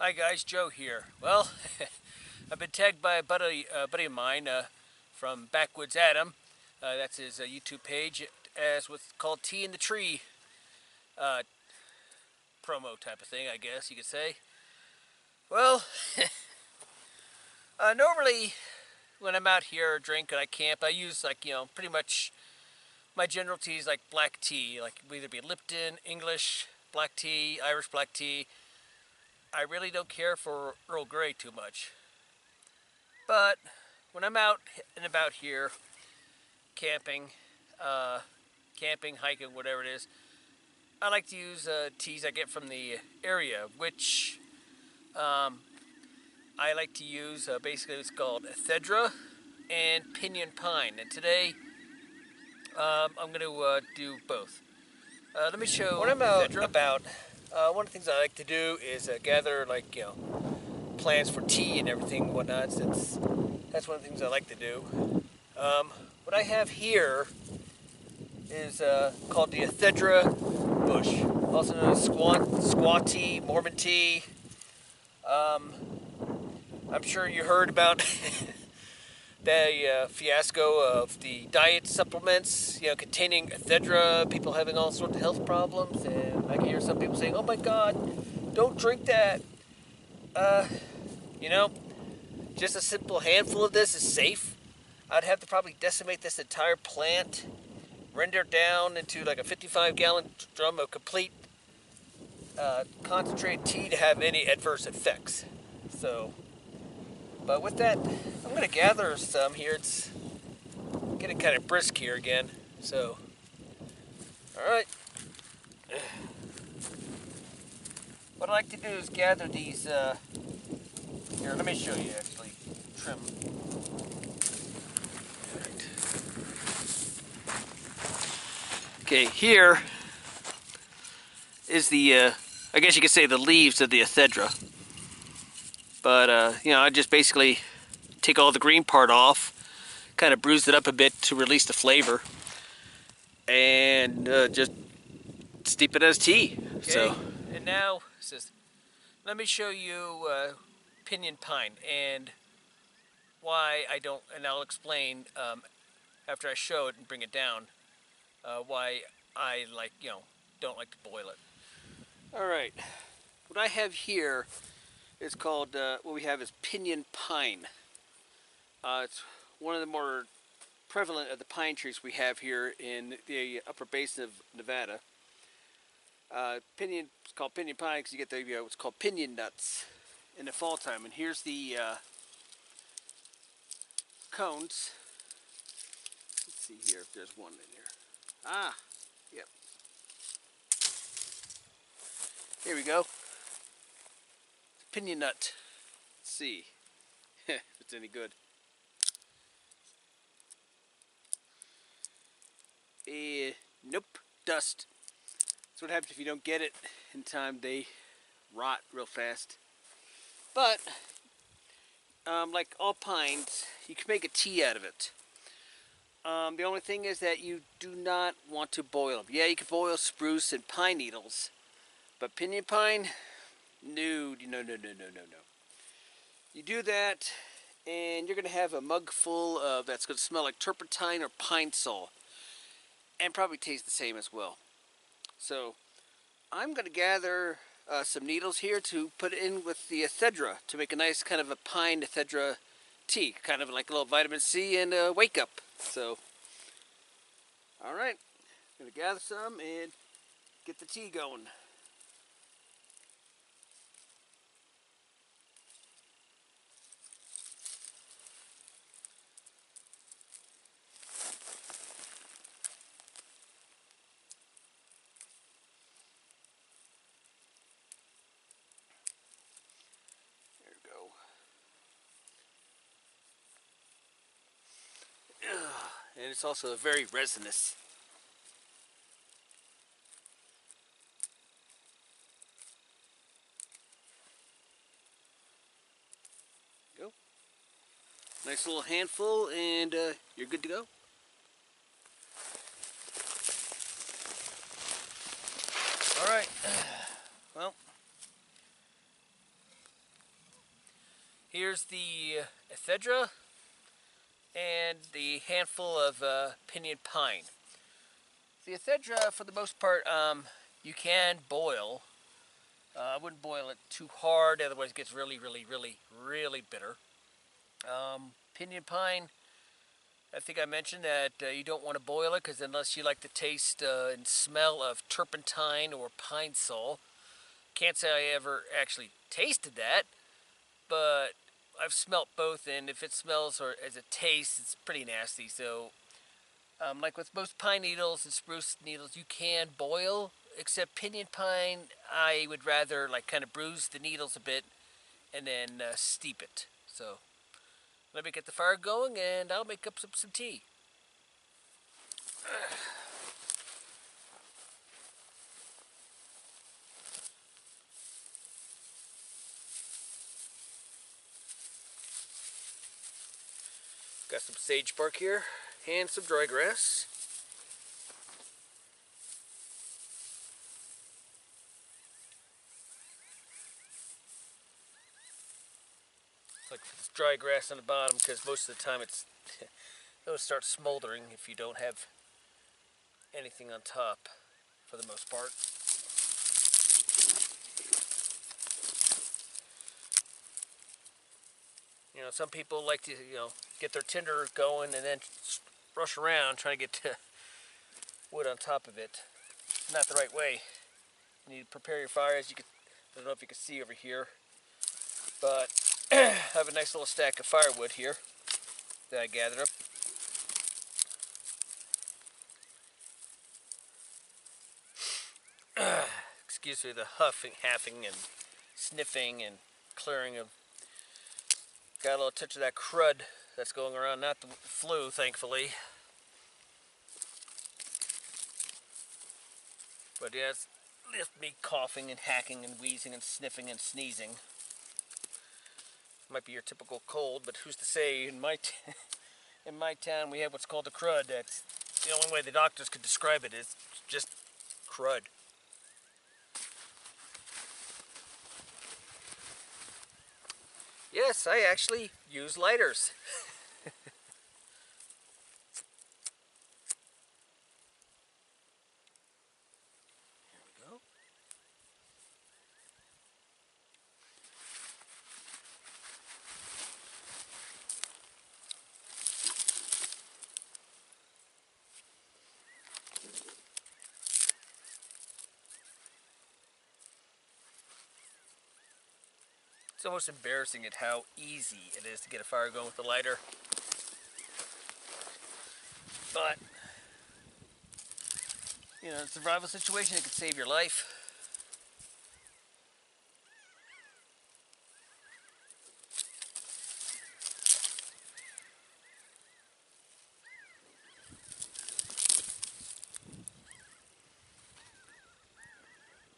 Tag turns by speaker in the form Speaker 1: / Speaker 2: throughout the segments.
Speaker 1: Hi guys, Joe here. Well, I've been tagged by a buddy of mine from Backwoods Adam. That's his YouTube page as what's called Tea in the Tree uh, promo type of thing, I guess you could say. Well, normally when I'm out here drinking, I camp, I use pretty much my general teas like black tea, like either be Lipton, English, black tea, Irish black tea. I really don't care for Earl Grey too much. But when I'm out and about here, camping, uh, hiking, whatever it is, I like to use teas I get from the area, which um, I like to use. Basically, it's called ephedra and pinion pine. And today, I'm going to do both. Let me show. When I'm out ephedra. About, one of the things I like to do is gather plants for tea and everything and whatnot. Since that's one of the things I like to do. What I have here is called the ephedra bush, also known as squaw tea, Mormon tea. Um, I'm sure you heard about the fiasco of the diet supplements, containing ephedra, people having all sorts of health problems, and I can hear some people saying, "Oh my God, don't drink that." Uh, you know, just a simple handful of this is safe. I'd have to probably decimate this entire plant, render it down into like a 55-gallon drum of complete concentrated tea to have any adverse effects. So, but with that, I'm going to gather some here. It's getting kind of brisk here again. So, all right. What I like to do is gather these. Here, let me show you actually. Trim. Right. Okay, here is the, I guess you could say the leaves of the ephedra. But, I just basically take all the green part off, kind of bruise it up a bit to release the flavor, and just steep it as tea. Okay, so, and now, let me show you pinion pine and why I don't, and I'll explain after I show it and bring it down, why I don't like to boil it. All right, what I have here is called, what we have is pinion pine. It's one of the more prevalent of the pine trees we have here in the upper basin of Nevada. It's called pinion pine because you get the what's called pinion nuts in the fall time. And here's the cones. Let's see here if there's one in here. Ah, yep. Here we go. Pinion nut. Let's see if it's any good. Nope, dust. That's what happens if you don't get it in time. They rot real fast. But like all pines, you can make a tea out of it. The only thing is that you do not want to boil them. Yeah, you can boil spruce and pine needles, but pinion pine, no. You do that, and you're going to have a mug full of that's going to smell like turpentine or pine sol, and probably taste the same as well. So, I'm going to gather some needles here to put in with the ephedra to make a nice kind of a pine ephedra tea, kind of like a little vitamin C and wake up. So, all right, I'm going to gather some and get the tea going. There we go. And it's also very resinous. Go. Nice little handful, and you're good to go. All right. Well, Here's the ephedra and the handful of pinion pine. The ephedra, for the most part, you can boil. I wouldn't boil it too hard, otherwise it gets really, really, really, really bitter. Pinion pine, I think I mentioned that you don't want to boil it because unless you like the taste and smell of turpentine or pine sol. Can't say I ever actually tasted that, but I've smelt both, and if it smells or as a taste, it's pretty nasty. So, like with most pine needles and spruce needles, you can boil. Except pinion pine, I would rather like kind of bruise the needles a bit and then steep it. So let me get the fire going, and I'll make up some tea. Got some sage bark here and some dry grass. Like this dry grass on the bottom because most of the time it'll start smoldering if you don't have anything on top for the most part. You know, some people like to, get their tinder going and then rush around trying to get wood on top of it. Not the right way. You need to prepare your fire, as you can, I don't know if you can see over here, but I have a nice little stack of firewood here that I gathered up. Excuse me, the huffing, haffing, and sniffing and clearing of. Got a little touch of that crud that's going around, not the flu, thankfully. But yeah, it's left me coughing and hacking and wheezing and sniffing and sneezing. Might be your typical cold, but who's to say? In my town, we have what's called the crud. That's the only way the doctors could describe it is just crud. Yes, I actually use lighters. Here we go. It's almost embarrassing at how easy it is to get a fire going with a lighter. But, in a survival situation, it could save your life.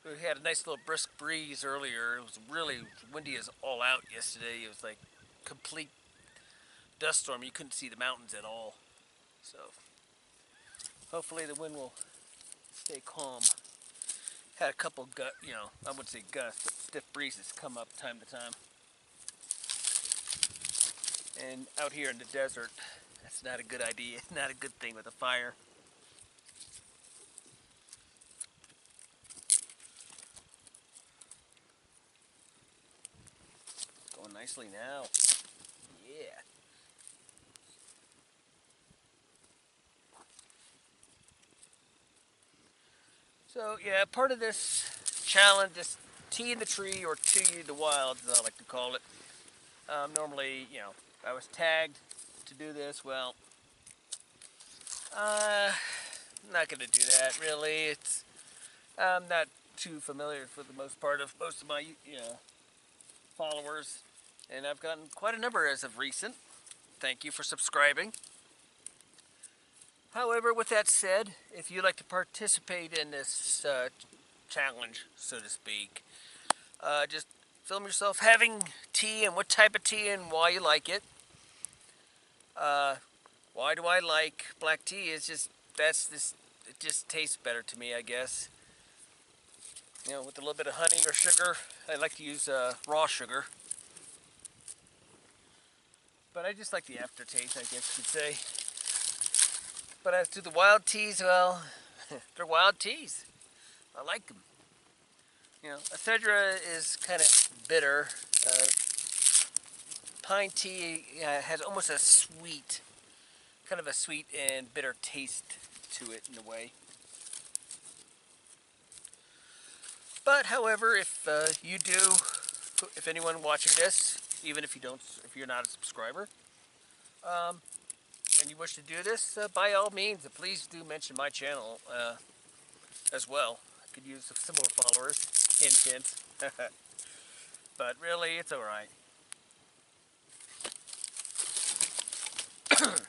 Speaker 1: We had a nice little brisk breeze earlier. It was really windy as all out yesterday. It was like complete dust storm. You couldn't see the mountains at all. So hopefully the wind will stay calm. Had a couple I wouldn't say gusts, but stiff breezes come up time to time. And out here in the desert, that's not a good idea. Not a good thing with a fire. Going nicely now. Yeah. So yeah, part of this challenge, this tea in the tree or tea in the wild, as I like to call it. Normally, I was tagged to do this. Well, I'm not gonna do that really. I'm not too familiar for the most part of most of my followers, and I've gotten quite a number as of recent. Thank you for subscribing. However, with that said, if you'd like to participate in this challenge, so to speak, just film yourself having tea and what type of tea and why you like it. Why do I like black tea? It's just it just tastes better to me, I guess. With a little bit of honey or sugar. I like to use raw sugar. But I just like the aftertaste, I guess you could say. But as to the wild teas, well, they're wild teas. I like them. You know, ephedra is kind of bitter. Uh, Pine tea has almost a sweet, kind of a sweet and bitter taste to it in a way. But however, if anyone watching this, even if if you're not a subscriber, um, and you wish to do this, by all means, please do mention my channel as well. I could use some similar followers. Hint, hint. But really, it's alright. Let's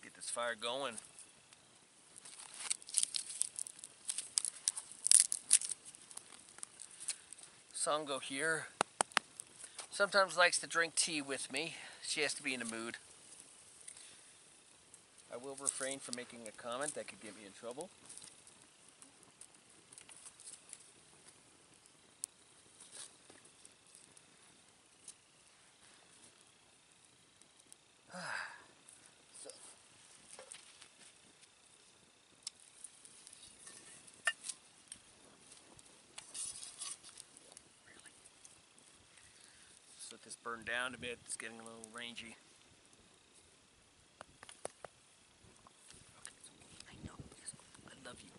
Speaker 1: get this fire going. Sango here sometimes likes to drink tea with me. She has to be in the mood. I will refrain from making a comment that could get me in trouble. So, just let this burn down a bit. It's getting a little rangy. Okay, I know. Yes, I love you.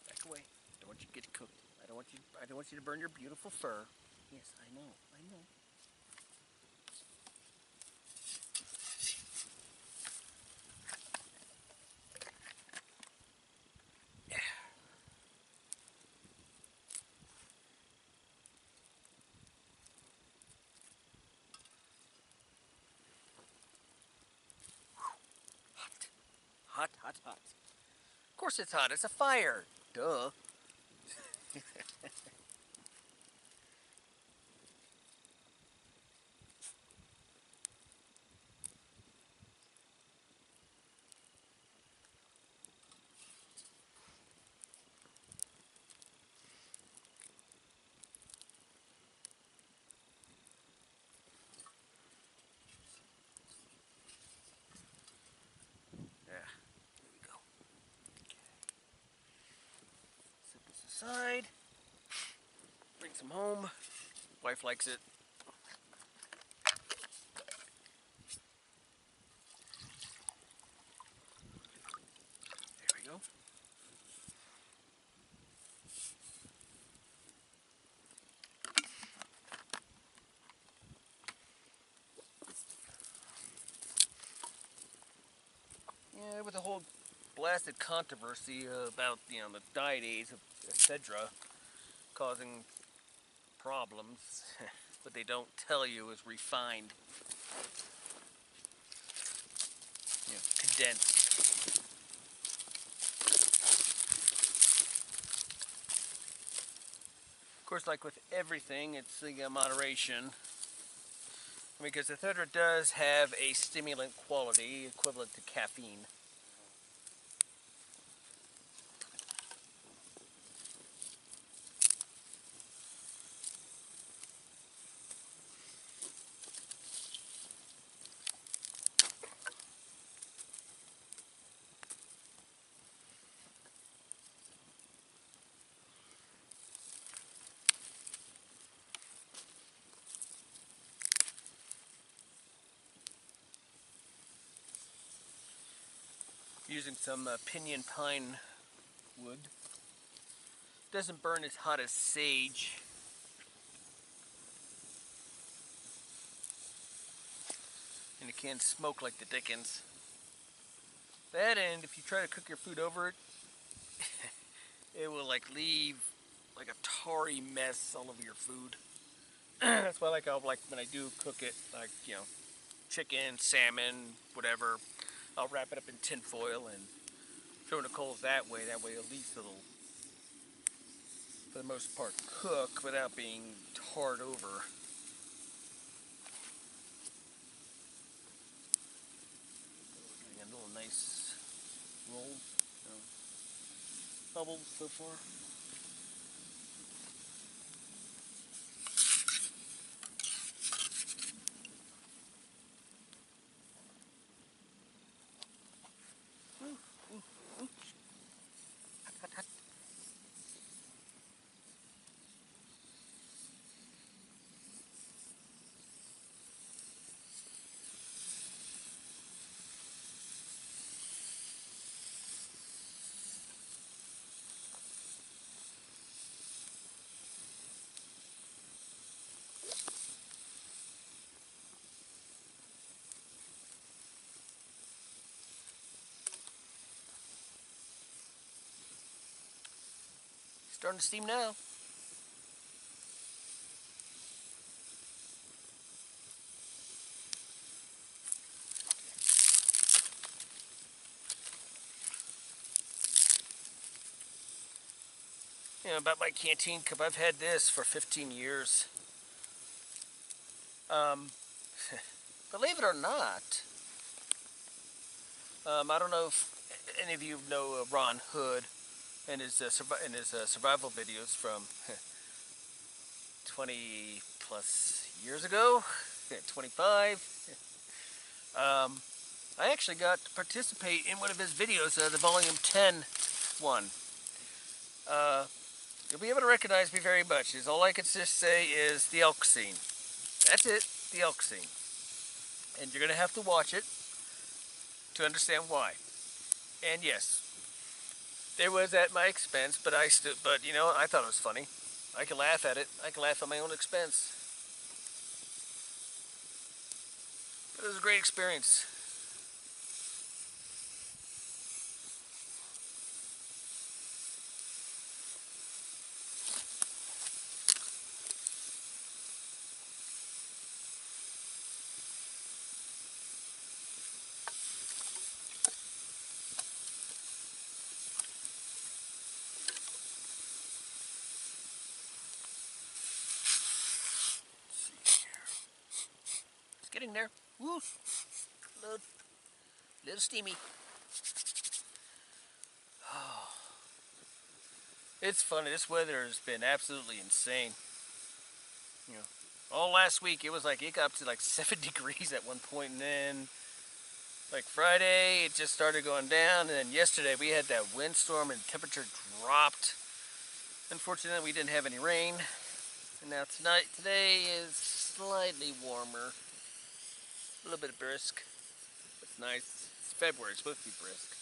Speaker 1: Back away. I don't want you to get cooked. I don't want you to burn your beautiful fur. Yes, I know. I know. Yeah. Hot. Hot, hot, hot. Of course it's hot. It's a fire. Duh. Yeah. There we go. Set this aside. Bring some home. Wife likes it. There we go. Yeah, with the whole blasted controversy about the diet aids of ephedra causing problems, what they don't tell you is refined, condensed. Of course, like with everything, it's the moderation. Because ephedra does have a stimulant quality equivalent to caffeine. Using some pinion pine wood. Doesn't burn as hot as sage. And it can smoke like the dickens. That, and if you try to cook your food over it, it will like leave like a tarry mess all over your food. That's why I'll like when I do cook it, like chicken, salmon, whatever, I'll wrap it up in tin foil and throw in the coals that way. That way at least it'll, for the most part, cook without being tarred over. Getting a little nice roll, bubbles so far. Starting to steam now. You know, about my canteen cup, I've had this for 15 years. Um, believe it or not, I don't know if any of you know Ron Hood and his survival videos from 20 plus years ago, 25. I actually got to participate in one of his videos, the volume 10 one. You'll be able to recognize me very much. All I can just say is the elk scene. That's it, the elk scene. And you're going to have to watch it to understand why. And yes, it was at my expense, but you know, I thought it was funny. I can laugh at it. I can laugh at my own expense. But it was a great experience. It's getting there. Woo! Little steamy. Oh, it's funny. This weather has been absolutely insane. You know, all last week it was like it got up to like 7 degrees at one point, and then like Friday it just started going down, and then yesterday we had that windstorm and temperature dropped. Unfortunately, we didn't have any rain, and now today is slightly warmer, a little bit brisk. It's nice. It's February. It's supposed to be brisk.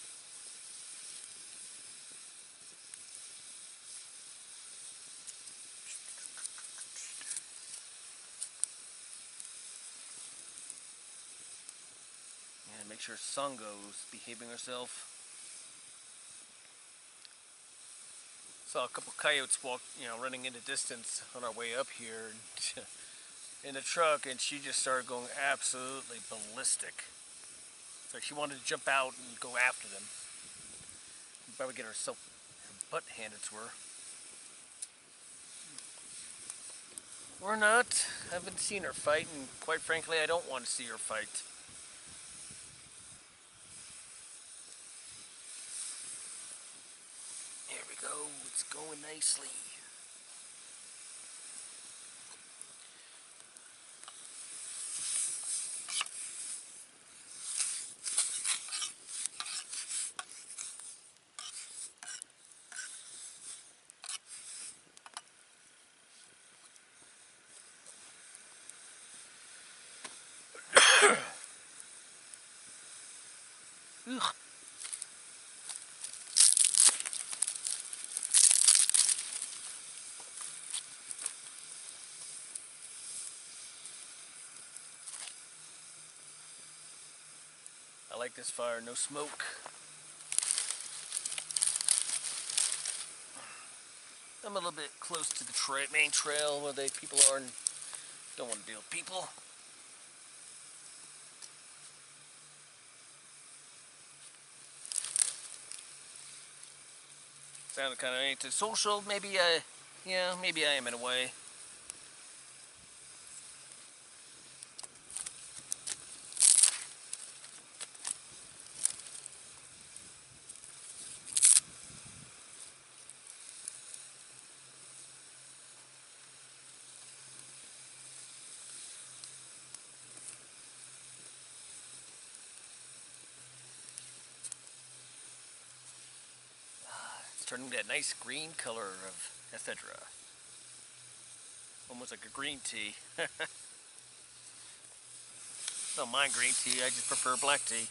Speaker 1: And make sure Songo's behaving herself. Saw a couple coyotes running into distance on our way up here in the truck, and she just started going absolutely ballistic. It's like she wanted to jump out and go after them. Probably get her butt handed to her. Or not. I haven't seen her fight, and quite frankly, I don't want to see her fight. Here we go. It's going nicely. Ugh. I like this fire, no smoke. I'm a little bit close to the main trail where people are, and don't want to deal with people. Sounded kind of antisocial. Maybe maybe I am in a way. It's turning that nice green color of ephedra. Almost like a green tea. Don't mind green tea, I just prefer black tea.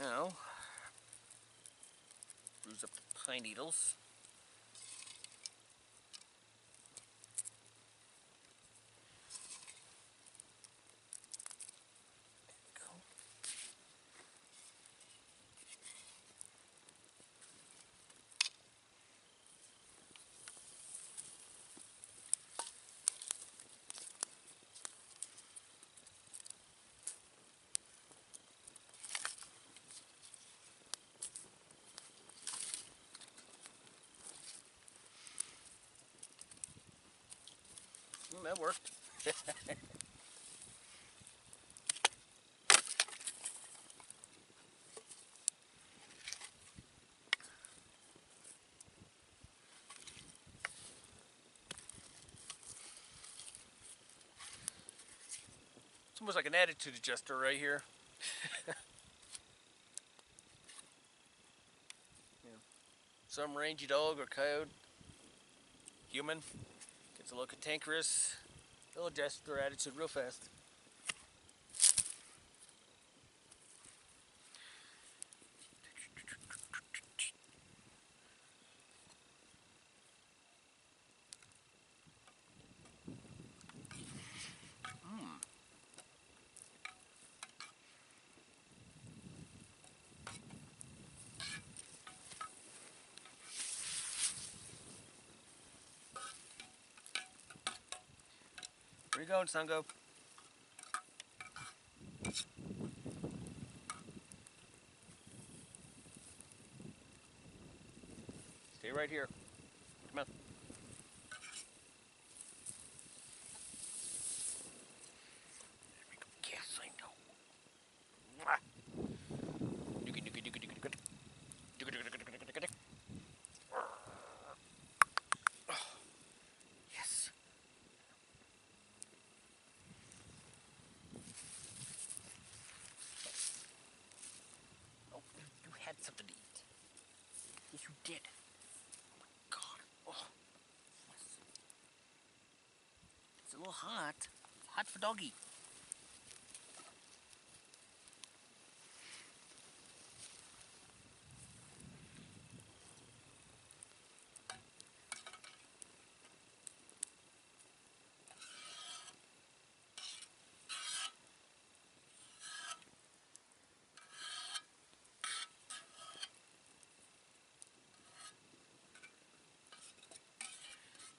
Speaker 1: Now, bruise up the pine needles. that worked. It's almost like an attitude adjuster right here. Yeah. Some rangy dog or coyote, human, gets a little cantankerous, they'll adjust their attitude real fast. Where you going, Sungo? Stay right here. Come on. Yes, I know. Mwah. Yes. Oh, you had something to eat. Yes, you did. Oh my God. Oh, yes. It's a little hot. It's hot for doggy.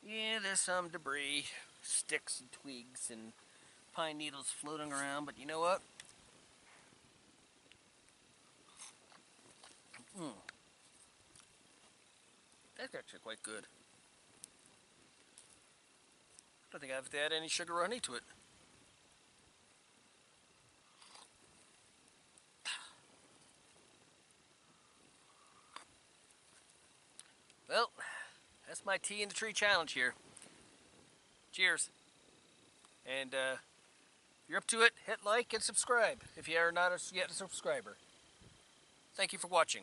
Speaker 1: Yeah, there's some debris, sticks and twigs and pine needles floating around, but you know what? Mm, that's actually quite good. I don't think I have to add any sugar or honey to it. Well, that's my tea in the tree challenge here. Cheers. And if you're up to it, hit like and subscribe if you are not yet a subscriber. Thank you for watching.